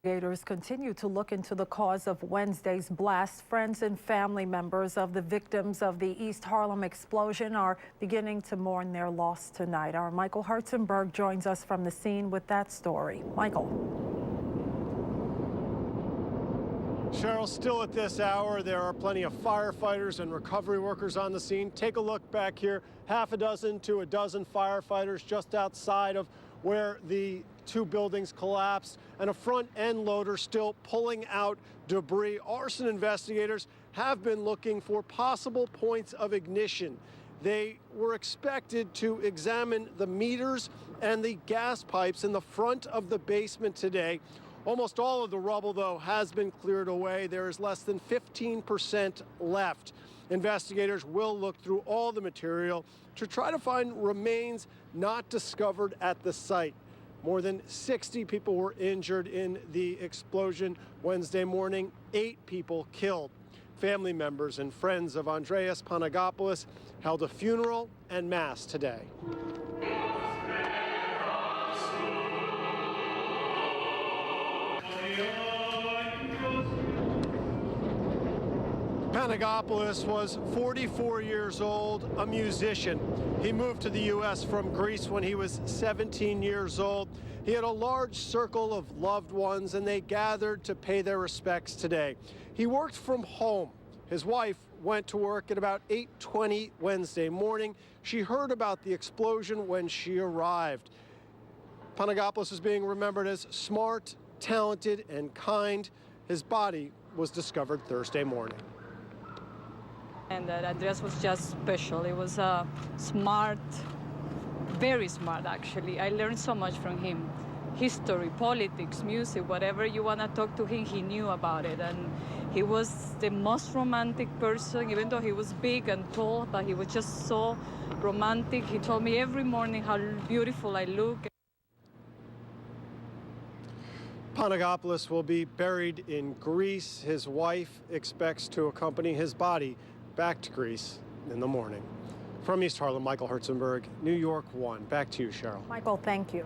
Investigators continue to look into the cause of Wednesday's blast. Friends and family members of the victims of the East Harlem explosion are beginning to mourn their loss tonight. Our Michael Herzenberg joins us from the scene with that story. Michael. Cheryl, still at this hour, there are plenty of firefighters and recovery workers on the scene. Take a look back here, half a dozen to a dozen firefighters just outside of where the two buildings collapsed, and a front end loader still pulling out debris. Arson investigators have been looking for possible points of ignition. They were expected to examine the meters and the gas pipes in the front of the basement today. Almost all of the rubble, though, has been cleared away. There is less than 15% left. Investigators will look through all the material to try to find remains not discovered at the site. More than 60 people were injured in the explosion Wednesday morning, 8 people killed. Family members and friends of Andreas Panagopoulos held a funeral and mass today. Panagopoulos was 44 years old, a musician. He moved to the U.S. from Greece when he was 17 years old. He had a large circle of loved ones, and they gathered to pay their respects today. He worked from home. His wife went to work at about 8:20 Wednesday morning. She heard about the explosion when she arrived. Panagopoulos is being remembered as smart, talented, and kind. His body was discovered Thursday morning. And that Andreas was just special. He was smart, very smart, actually. I learned so much from him. History, politics, music, whatever you want to talk to him, he knew about it. And he was the most romantic person, even though he was big and tall, but he was just so romantic. He told me every morning how beautiful I look. Panagopoulos will be buried in Greece. His wife expects to accompany his body back to Greece in the morning. From East Harlem, Michael Herzenberg, New York 1. Back to you, Cheryl. Michael, thank you.